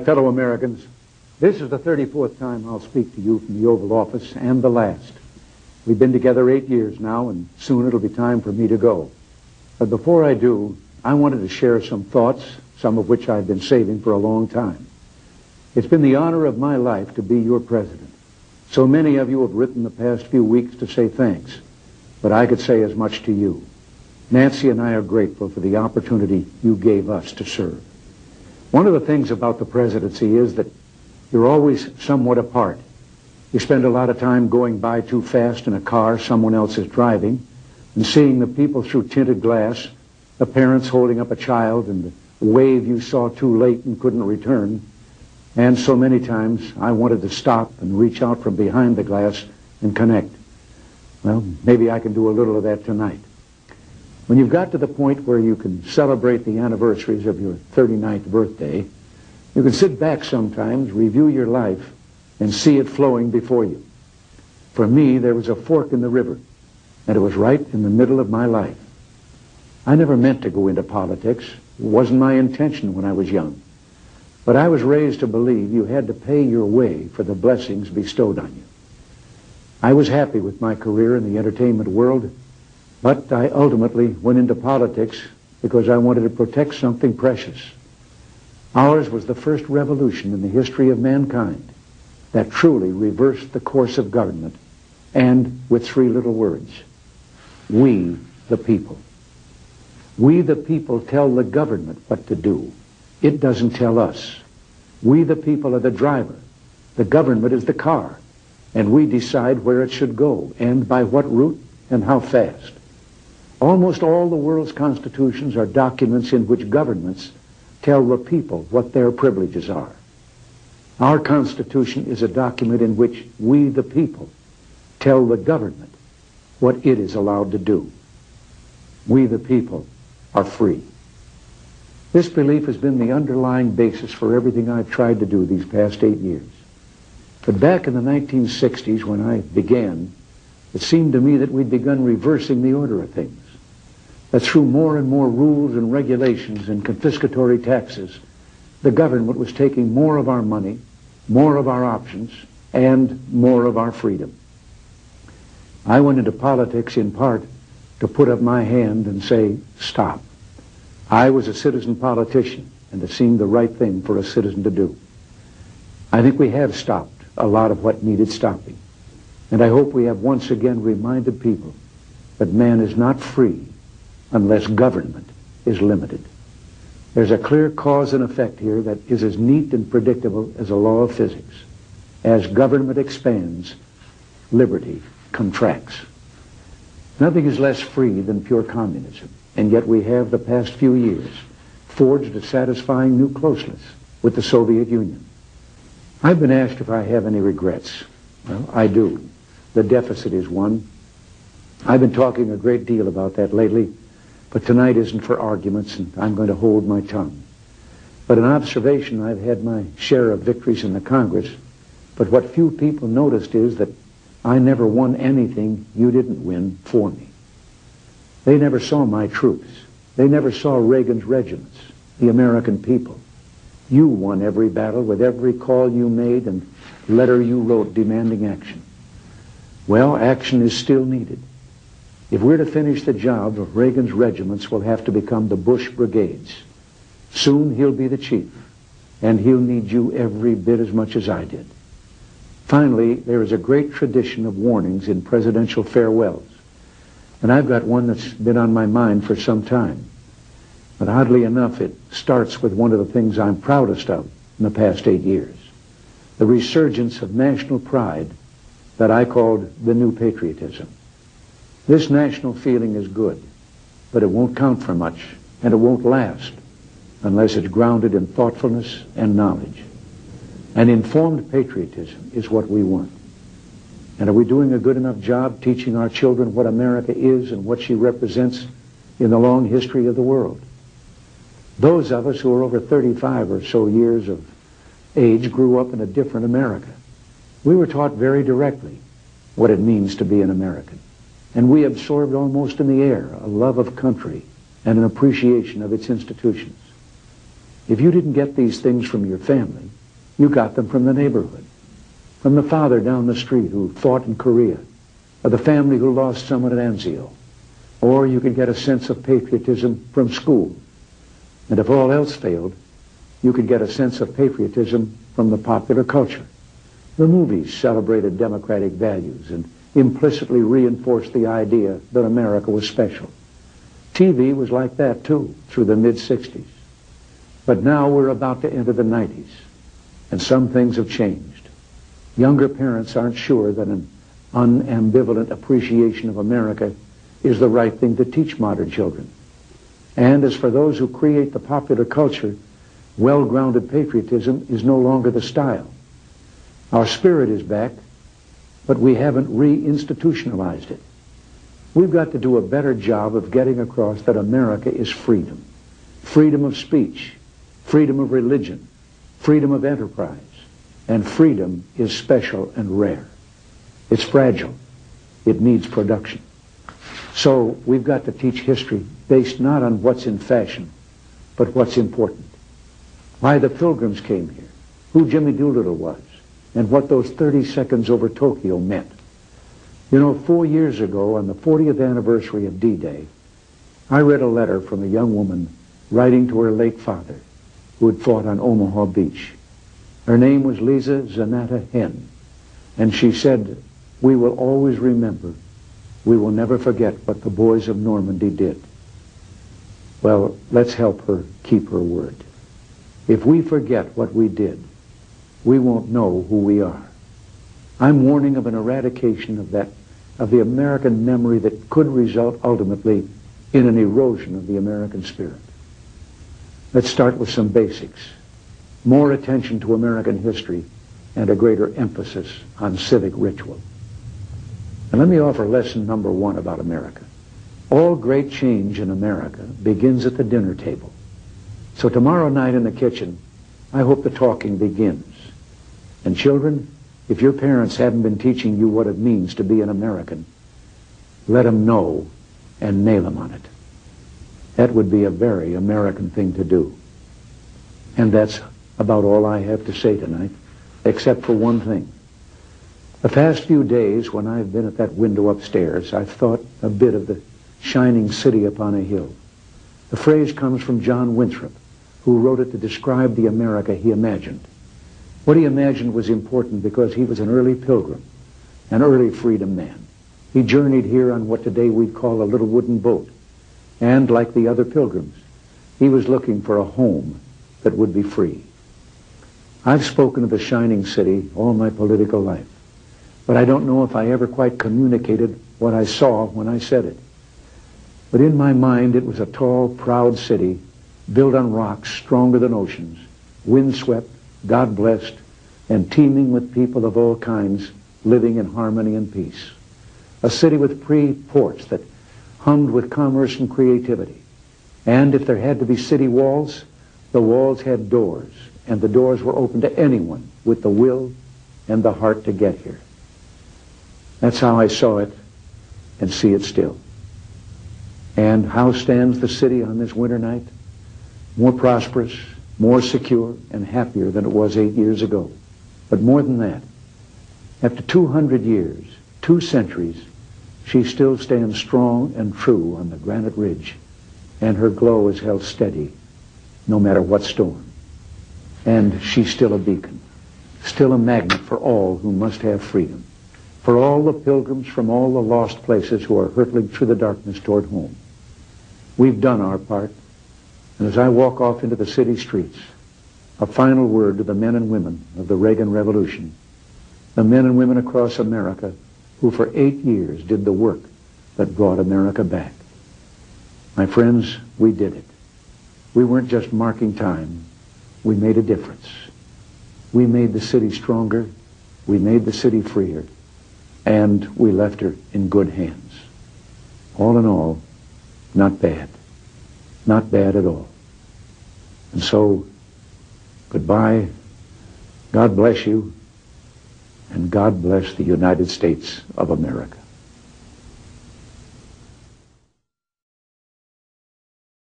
fellow Americans, this is the 34th time I'll speak to you from the Oval Office, and the last. We've been together 8 years now, and soon it'll be time for me to go. But before I do, I wanted to share some thoughts, some of which I've been saving for a long time. It's been the honor of my life to be your president. So many of you have written the past few weeks to say thanks, but I could say as much to you. Nancy and I are grateful for the opportunity you gave us to serve. One of the things about the presidency is that you're always somewhat apart. You spend a lot of time going by too fast in a car someone else is driving and seeing the people through tinted glass, the parents holding up a child and the wave you saw too late and couldn't return. And so many times I wanted to stop and reach out from behind the glass and connect. Well, maybe I can do a little of that tonight. When you've got to the point where you can celebrate the anniversaries of your 39th birthday, you can sit back sometimes, review your life, and see it flowing before you. For me, there was a fork in the river, and it was right in the middle of my life. I never meant to go into politics. It wasn't my intention when I was young. But I was raised to believe you had to pay your way for the blessings bestowed on you. I was happy with my career in the entertainment world, but I ultimately went into politics because I wanted to protect something precious. Ours was the first revolution in the history of mankind that truly reversed the course of government, and with 3 little words: we the people. We the people tell the government what to do. It doesn't tell us. We the people are the driver. The government is the car, and we decide where it should go and by what route and how fast. Almost all the world's constitutions are documents in which governments tell the people what their privileges are. Our Constitution is a document in which we, the people, tell the government what it is allowed to do. We, the people, are free. This belief has been the underlying basis for everything I've tried to do these past 8 years. But back in the 1960s, when I began, it seemed to me that we'd begun reversing the order of things. That through more and more rules and regulations and confiscatory taxes, the government was taking more of our money, more of our options, and more of our freedom. I went into politics in part to put up my hand and say, stop. I was a citizen politician, and it seemed the right thing for a citizen to do. I think we have stopped a lot of what needed stopping, and I hope we have once again reminded people that man is not free unless government is limited. There's a clear cause and effect here that is as neat and predictable as a law of physics. As government expands, liberty contracts. Nothing is less free than pure communism, and yet we have the past few years forged a satisfying new closeness with the Soviet Union. I've been asked if I have any regrets. Well, I do. The deficit is one. I've been talking a great deal about that lately, but tonight isn't for arguments, and I'm going to hold my tongue. But an observation, I've had my share of victories in the Congress, but what few people noticed is that I never won anything you didn't win for me. They never saw my troops. They never saw Reagan's regiments, the American people. You won every battle with every call you made and letter you wrote demanding action. Well, action is still needed. If we're to finish the job, Reagan's regiments will have to become the Bush brigades. Soon he'll be the chief, and he'll need you every bit as much as I did. Finally, there is a great tradition of warnings in presidential farewells, and I've got one that's been on my mind for some time. But oddly enough, it starts with one of the things I'm proudest of in the past 8 years, the resurgence of national pride that I called the new patriotism. This national feeling is good, but it won't count for much, and it won't last unless it's grounded in thoughtfulness and knowledge. An informed patriotism is what we want. And are we doing a good enough job teaching our children what America is and what she represents in the long history of the world? Those of us who are over 35 or so years of age grew up in a different America. We were taught very directly what it means to be an American. And we absorbed almost in the air a love of country and an appreciation of its institutions. If you didn't get these things from your family, You got them from the neighborhood, from the father down the street who fought in Korea, or the family who lost someone at Anzio. Or you could get a sense of patriotism from school. And if all else failed, you could get a sense of patriotism from the popular culture. The movies celebrated democratic values and implicitly reinforced the idea that America was special. TV was like that too, through the mid-60s. But now we're about to enter the 90s, and some things have changed. Younger parents aren't sure that an unambivalent appreciation of America is the right thing to teach modern children. And as for those who create the popular culture, well-grounded patriotism is no longer the style. Our spirit is back, but we haven't re-institutionalized it. We've got to do a better job of getting across that America is freedom. Freedom of speech, freedom of religion, freedom of enterprise, and freedom is special and rare. It's fragile. It needs production. So we've got to teach history based not on what's in fashion, but what's important. Why the Pilgrims came here, who Jimmy Doolittle was, and what those 30 seconds over Tokyo meant. You know, 4 years ago, on the 40th anniversary of D-Day, I read a letter from a young woman writing to her late father, who had fought on Omaha Beach. Her name was Lisa Zanata Hen, and she said, "We will always remember. We will never forget what the boys of Normandy did." Well, let's help her keep her word. If we forget what we did, we won't know who we are. I'm warning of an eradication of the American memory that could result ultimately in an erosion of the American spirit. Let's start with some basics. More attention to American history and a greater emphasis on civic ritual. And let me offer lesson number 1 about America. All great change in America begins at the dinner table. So tomorrow night in the kitchen, I hope the talking begins. And children, if your parents haven't been teaching you what it means to be an American, let them know and nail them on it. That would be a very American thing to do. And that's about all I have to say tonight, except for one thing. The past few days, when I've been at that window upstairs, I've thought a bit of the shining city upon a hill. The phrase comes from John Winthrop, who wrote it to describe the America he imagined. What he imagined was important because he was an early pilgrim, an early freedom man. He journeyed here on what today we'd call a little wooden boat. And like the other pilgrims, he was looking for a home that would be free. I've spoken of the shining city all my political life, but I don't know if I ever quite communicated what I saw when I said it. But in my mind, it was a tall, proud city built on rocks stronger than oceans, windswept, God-blessed, and teeming with people of all kinds living in harmony and peace. A city with free ports that hummed with commerce and creativity. And if there had to be city walls, the walls had doors, and the doors were open to anyone with the will and the heart to get here. That's how I saw it and see it still. And how stands the city on this winter night? More prosperous, more secure, and happier than it was 8 years ago. But more than that, after 200 years, 2 centuries, she still stands strong and true on the granite ridge, and her glow is held steady no matter what storm. And she's still a beacon, still a magnet for all who must have freedom, for all the pilgrims from all the lost places who are hurtling through the darkness toward home. We've done our part, and as I walk off into the city streets, a final word to the men and women of the Reagan Revolution, the men and women across America who for 8 years did the work that brought America back. My friends, we did it. We weren't just marking time. We made a difference. We made the city stronger. We made the city freer. And we left her in good hands. All in all, not bad. Not bad at all. And so, goodbye. God bless you. And God bless the United States of America.